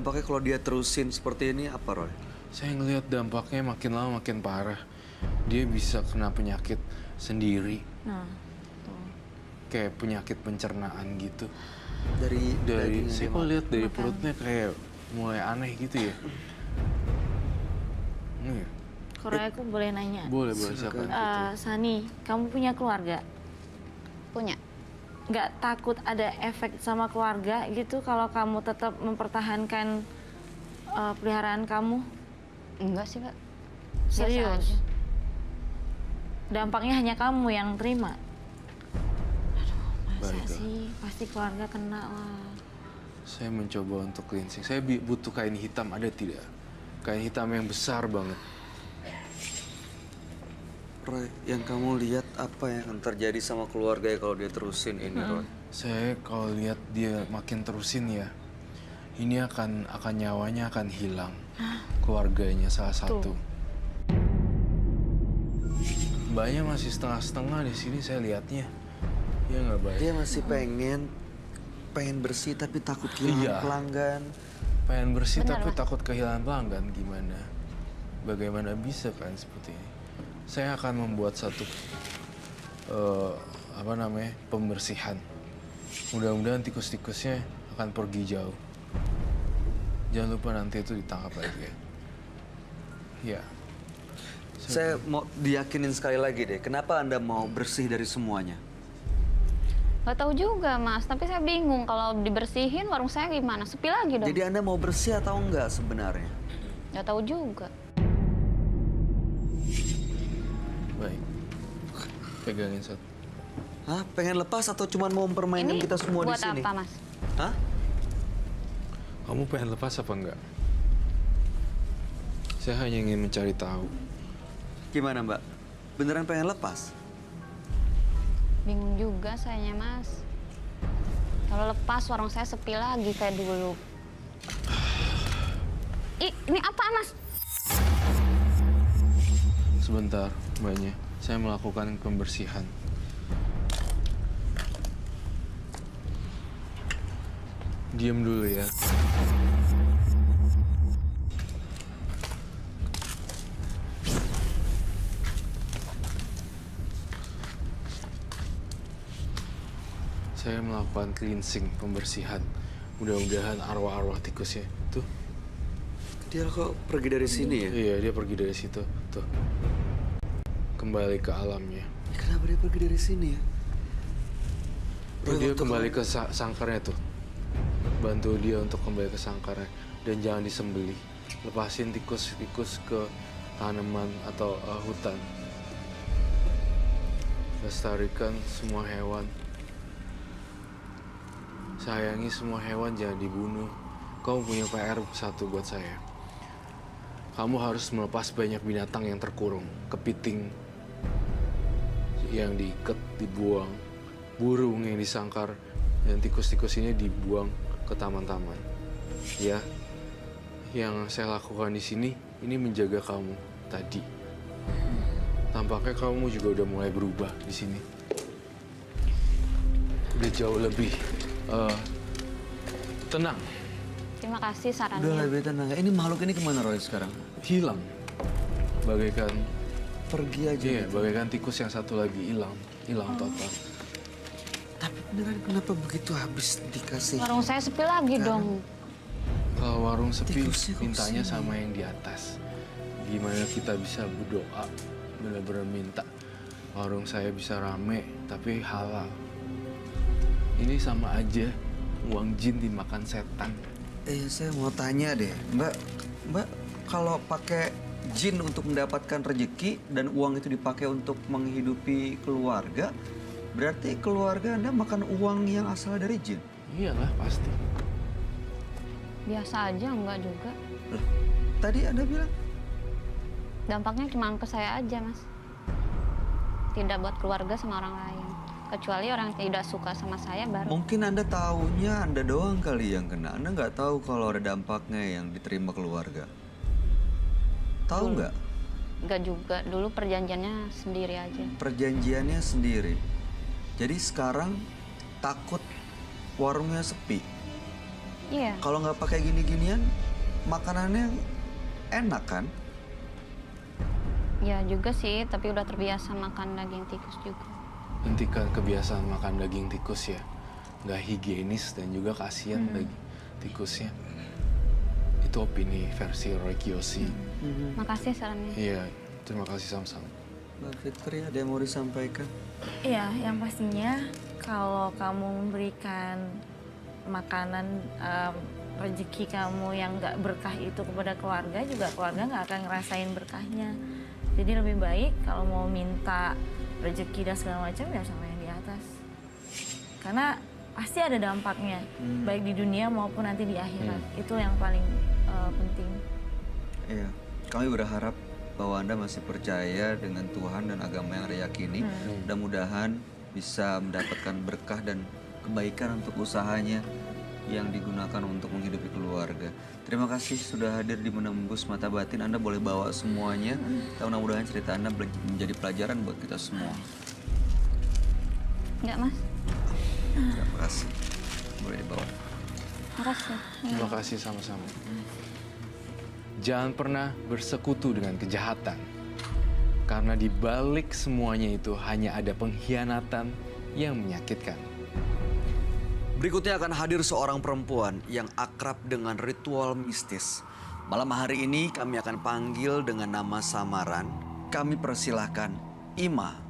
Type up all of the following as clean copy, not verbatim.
dampaknya kalau dia terusin seperti ini apa, Roy? Saya ngelihat dampaknya makin lama makin parah. Dia bisa kena penyakit sendiri. Nah, tuh. Kayak penyakit pencernaan gitu. Dari Saya kok lihat dari perutnya kayak mulai aneh gitu ya. Iya. Roy, aku boleh nanya? Boleh silakan. Sani, kamu punya keluarga? Punya. Nggak takut ada efek sama keluarga gitu kalau kamu tetap mempertahankan peliharaan kamu? Enggak sih, Kak. Biasa Serius? aja. Dampaknya hanya kamu yang terima? Aduh, masa Baiklah. sih? Pasti keluarga kena lah. Saya mencoba untuk cleansing. Saya butuh kain hitam, ada tidak? Kain hitam yang besar banget. Roy, yang kamu lihat apa yang akan terjadi sama keluarga ya kalau dia terusin ini, Roy? Saya kalau lihat dia makin terusin ya, ini akan nyawanya akan hilang. Keluarganya salah satu. Mbaknya masih setengah-setengah di sini saya lihatnya. Ya nggak baik. Dia masih pengen bersih tapi takut kehilangan Iya. pelanggan. Pengen bersih Benar, tapi Mas. takut kehilangan pelanggan, gimana? Bagaimana bisa kan seperti ini? Saya akan membuat satu pembersihan. Mudah-mudahan tikus-tikusnya akan pergi jauh. Jangan lupa nanti itu ditangkap lagi ya. Ya. Saya mau diyakinin sekali lagi deh, kenapa Anda mau bersih dari semuanya? Gak tahu juga, Mas. Tapi saya bingung kalau dibersihin warung saya gimana? Sepi lagi dong. Jadi Anda mau bersih atau enggak sebenarnya? Gak tahu juga. Baik. Pegangin satu. Hah? Pengen lepas atau cuma mau mempermainkan Ini kita semua di buat sini? apa, Mas? Hah? Kamu pengen lepas apa enggak? Saya hanya ingin mencari tahu. Gimana, Mbak? Beneran pengen lepas? Bingung juga sayanya, Mas. Kalau lepas warung saya sepi lagi kayak dulu. Ih, ini apa, Mas? Sebentar, Mbaknya. Saya melakukan pembersihan. Diam dulu ya. Saya melakukan cleansing, pembersihan. Mudah-mudahan arwah-arwah tikusnya. Tuh, Dia kok pergi dari sini ya? iya dia pergi dari situ. Tuh, kembali ke alamnya. Kenapa dia pergi dari sini ya? Tuh, dia waktu kembali kamu- ke sangkarnya tuh. Bantu dia untuk kembali ke sangkarnya. Dan jangan disembelih. Lepasin tikus-tikus ke tanaman atau hutan. Lestarikan semua hewan. Sayangi semua hewan, jangan dibunuh. Kamu punya PR satu buat saya. Kamu harus melepas banyak binatang yang terkurung. Kepiting yang diikat, dibuang. Burung yang disangkar. Dan tikus-tikus ini dibuang ke taman-taman. Ya, yang saya lakukan di sini, ini menjaga kamu tadi. Tampaknya kamu juga udah mulai berubah di sini. Udah jauh lebih tenang. Terima kasih Udah sarannya. lebih tenang. Ini makhluk ini kemana, Roy, sekarang? Hilang. Bagaikan, Pergi aja. iya, gitu. bagaikan tikus yang satu lagi hilang. Hilang total. Tapi beneran kenapa begitu habis dikasih? Warung saya sepi lagi dong. Kalau warung sepi, Tikusnya kok mintanya kesini? sama yang di atas. Gimana kita bisa berdoa, benar-benar minta warung saya bisa rame, tapi halal. Ini sama aja uang jin dimakan setan. Saya mau tanya deh, Mbak, kalau pakai jin untuk mendapatkan rezeki dan uang itu dipakai untuk menghidupi keluarga, berarti keluarga Anda makan uang yang asal dari jin? Iyalah, pasti. Biasa aja, enggak juga. Loh, tadi Anda bilang Dampaknya cuma ke saya aja, Mas. Tidak buat keluarga sama orang lain. Kecuali orang yang tidak suka sama saya baru. mungkin Anda taunya Anda doang kali yang kena. Anda nggak tahu kalau ada dampaknya yang diterima keluarga. Tahu nggak? Enggak juga. Dulu perjanjiannya sendiri aja. Perjanjiannya sendiri. Jadi sekarang takut warungnya sepi. Iya. Kalau nggak pakai gini-ginian, makanannya enak kan? Ya juga sih, tapi udah terbiasa makan daging tikus juga. Hentikan kebiasaan makan daging tikus ya. Nggak higienis dan juga kasihan daging tikusnya. Itu opini versi Roy Kiyoshi. Makasih sarannya. Iya, terima kasih sama-sama. Mbak Fitri, ada yang mau disampaikan? Iya, yang pastinya kalau kamu memberikan makanan rezeki kamu yang nggak berkah itu kepada keluarga, juga keluarga nggak akan ngerasain berkahnya. Jadi lebih baik kalau mau minta rezeki dan segala macam ya sama yang di atas. Karena pasti ada dampaknya, baik di dunia maupun nanti di akhirat. Itu yang paling penting. Iya, kami berharap bahwa Anda masih percaya dengan Tuhan dan agama yang Anda yakini. Mudah-mudahan bisa mendapatkan berkah dan kebaikan untuk usahanya yang digunakan untuk menghidupi keluarga. Terima kasih sudah hadir di Menembus Mata Batin. Anda boleh bawa semuanya. Dan mudah-mudahan cerita Anda menjadi pelajaran buat kita semua. Enggak, Mas? Terima kasih. Boleh dibawa. Makasih. Terima kasih sama-sama. Jangan pernah bersekutu dengan kejahatan. Karena di balik semuanya itu hanya ada pengkhianatan yang menyakitkan. Berikutnya akan hadir seorang perempuan yang akrab dengan ritual mistis. Malam hari ini kami akan panggil dengan nama samaran. Kami persilahkan Ima.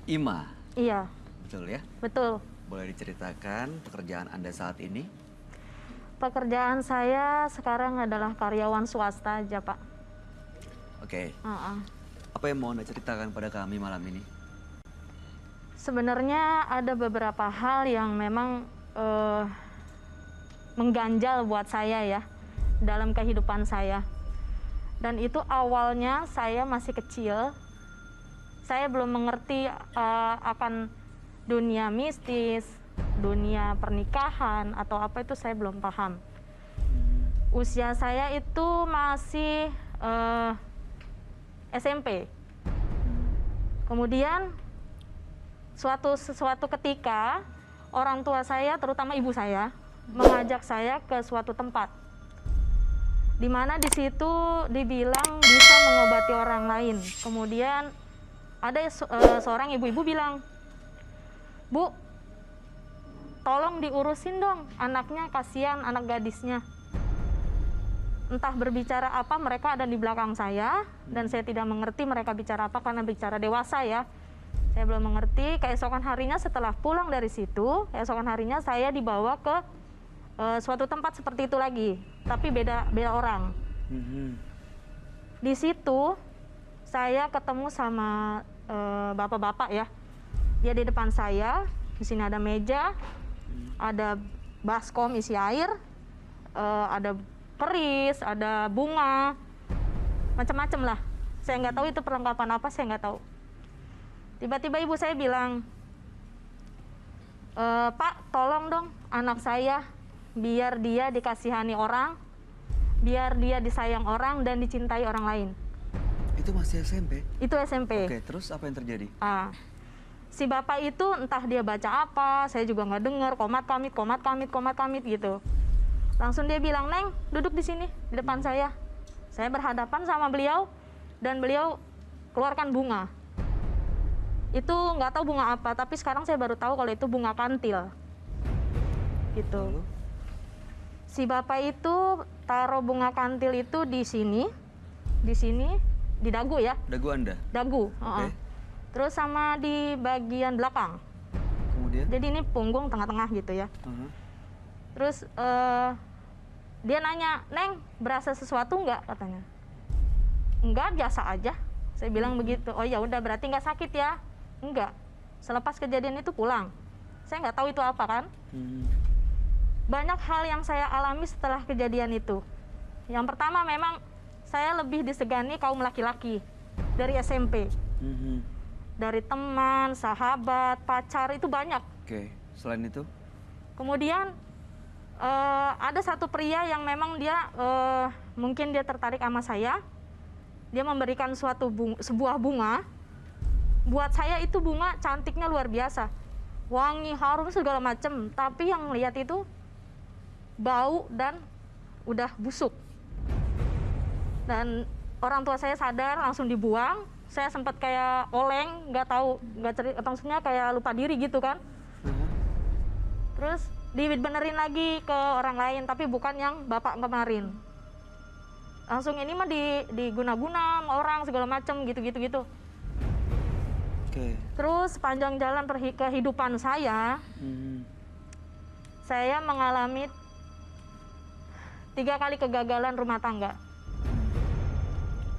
Ima, Iya, betul ya? betul. Boleh diceritakan pekerjaan Anda saat ini? Pekerjaan saya sekarang adalah karyawan swasta aja, Pak. Oke, Heeh. apa yang mau Anda ceritakan pada kami malam ini? Sebenarnya ada beberapa hal yang memang mengganjal buat saya ya dalam kehidupan saya. Dan itu awalnya saya masih kecil. Saya belum mengerti akan dunia mistis, dunia pernikahan atau apa itu saya belum paham. Usia saya itu masih SMP. Kemudian suatu ketika orang tua saya, terutama ibu saya, mengajak saya ke suatu tempat, di mana di situ dibilang bisa mengobati orang lain. Kemudian ada seorang ibu-ibu bilang, "Bu, tolong diurusin dong anaknya, kasihan anak gadisnya." Entah berbicara apa, mereka ada di belakang saya dan saya tidak mengerti mereka bicara apa karena bicara dewasa ya. Saya belum mengerti. Keesokan harinya setelah pulang dari situ, keesokan harinya saya dibawa ke suatu tempat seperti itu lagi, tapi beda orang. Di situ saya ketemu sama bapak-bapak ya. Dia di depan saya, di sini ada meja, ada baskom isi air, ada keris, ada bunga, macam-macam lah. Saya nggak tahu itu perlengkapan apa, saya nggak tahu. Tiba-tiba ibu saya bilang, "Pak, tolong dong anak saya, biar dia dikasihani orang, biar dia disayang orang dan dicintai orang lain." Itu masih SMP? Itu SMP. Oke, terus apa yang terjadi? Si bapak itu entah dia baca apa, saya juga nggak dengar, komat kamit gitu. Langsung dia bilang, "Neng, duduk di sini di depan saya." Saya berhadapan sama beliau dan beliau keluarkan bunga. Itu nggak tahu bunga apa, tapi sekarang saya baru tahu kalau itu bunga kantil. Gitu. Lalu? Si bapak itu taruh bunga kantil itu di sini, di dagu ya, Dagu Anda? dagu. Oke. Terus sama di bagian belakang. Kemudian? Jadi ini punggung tengah-tengah gitu ya. Terus dia nanya, "Neng, berasa sesuatu nggak?" katanya. "Enggak, biasa aja." Saya bilang begitu. "Oh ya udah, berarti nggak sakit ya?" "Enggak. Selepas kejadian itu pulang." Saya nggak tahu itu apa kan. Banyak hal yang saya alami setelah kejadian itu. Yang pertama memang saya lebih disegani kaum laki-laki dari SMP. Dari teman, sahabat, pacar itu banyak. Oke, selain itu? Kemudian ada satu pria yang memang dia mungkin dia tertarik sama saya. Dia memberikan sebuah bunga. Buat saya itu bunga cantiknya luar biasa. Wangi, harum segala macam. Tapi yang lihat itu bau dan udah busuk. Dan orang tua saya sadar langsung dibuang. Saya sempat kayak oleng, nggak tahu, maksudnya kayak lupa diri gitu kan. Terus dibenerin lagi ke orang lain, tapi bukan yang bapak kemarin. Langsung ini mah diguna-guna sama orang segala macam gitu. Oke. Terus sepanjang jalan kehidupan saya mengalami 3 kali kegagalan rumah tangga.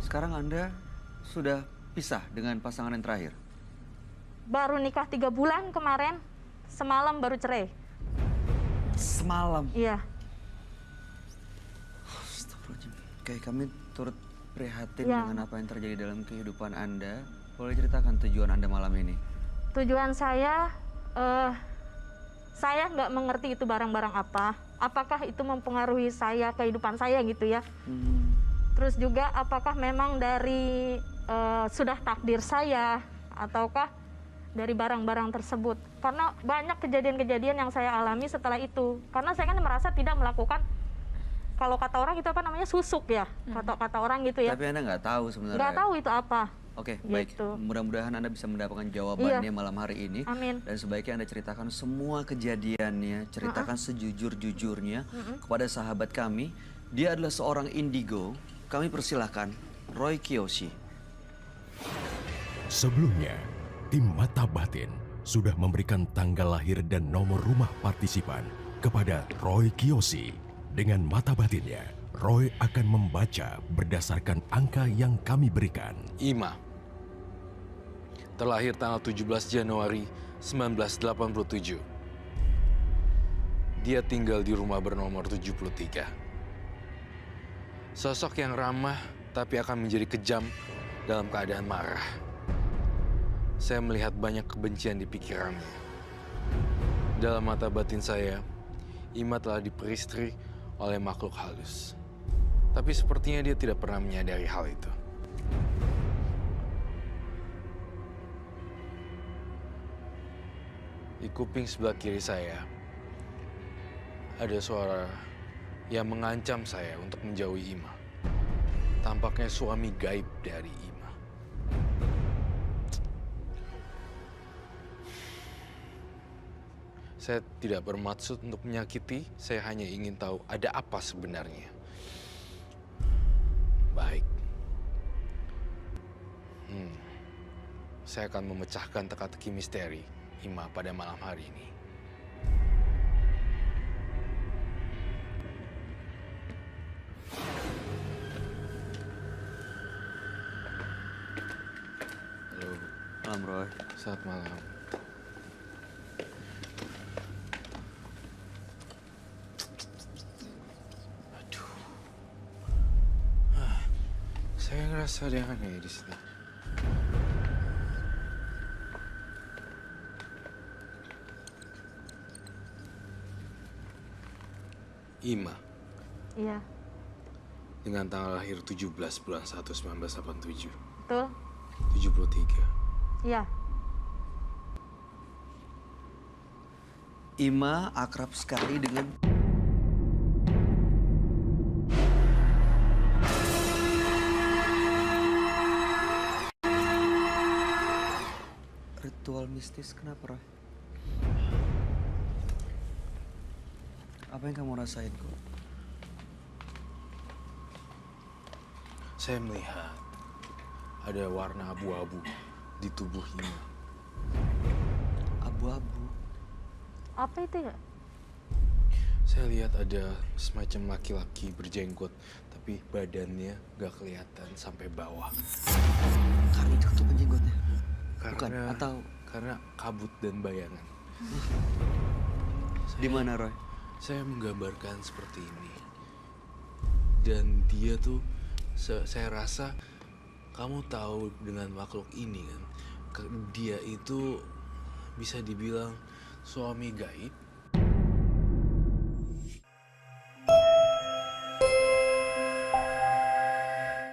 Sekarang Anda sudah pisah dengan pasangan yang terakhir? Baru nikah 3 bulan kemarin, semalam baru cerai. Semalam? Iya. Astagfirullahaladzim. Oke, kami turut prihatin Ya. dengan apa yang terjadi dalam kehidupan Anda. Boleh ceritakan tujuan Anda malam ini? Tujuan saya nggak mengerti itu barang-barang apa. Apakah itu mempengaruhi saya, kehidupan saya gitu ya. Terus juga apakah memang dari sudah takdir saya, ataukah dari barang-barang tersebut. Karena banyak kejadian-kejadian yang saya alami setelah itu. Karena saya kan merasa tidak melakukan, kalau kata orang itu apa namanya, susuk ya. Kata orang gitu ya. Tapi Anda nggak tahu sebenarnya? Nggak tahu itu apa. Oke, baik. Gitu. Mudah-mudahan Anda bisa mendapatkan jawabannya Iya. malam hari ini. Amin. Dan sebaiknya Anda ceritakan semua kejadiannya, ceritakan sejujur-jujurnya kepada sahabat kami. Dia adalah seorang indigo. Kami persilahkan Roy Kiyoshi. Sebelumnya, tim Mata Batin sudah memberikan tanggal lahir dan nomor rumah partisipan kepada Roy Kiyoshi. Dengan mata batinnya, Roy akan membaca berdasarkan angka yang kami berikan. Ima. Terlahir tanggal 17 Januari 1987. Dia tinggal di rumah bernomor 73. Sosok yang ramah tapi akan menjadi kejam dalam keadaan marah. Saya melihat banyak kebencian di pikirannya. Dalam mata batin saya, Ima telah diperistri oleh makhluk halus. Tapi sepertinya dia tidak pernah menyadari hal itu. Di kuping sebelah kiri saya, ada suara yang mengancam saya untuk menjauhi Ima. Tampaknya suami gaib dari Ima. Saya tidak bermaksud untuk menyakiti, saya hanya ingin tahu ada apa sebenarnya. Baik. Saya akan memecahkan teka-teki misteri Ima pada malam hari ini. Halo, Malam Roy. selamat malam. Aduh. Saya ngerasa ada yang aneh di sini. Ima, Iya, dengan tanggal lahir 17 bulan 1 1987. betul. 73. Iya. Ima akrab sekali dengan ritual mistis. Kenapa, Roy? Apa yang kamu rasain kok? Saya melihat ada warna abu-abu di tubuh Ima. Abu-abu. Apa itu ya? Saya lihat ada semacam laki-laki berjenggot, tapi badannya gak kelihatan sampai bawah. Karena ditutup jenggotnya. Karena, Bukan, atau karena kabut dan bayangan. Di mana, Roy? Saya menggambarkan seperti ini. Dan dia tuh, saya rasa kamu tahu dengan makhluk ini kan. Dia itu bisa dibilang suami gaib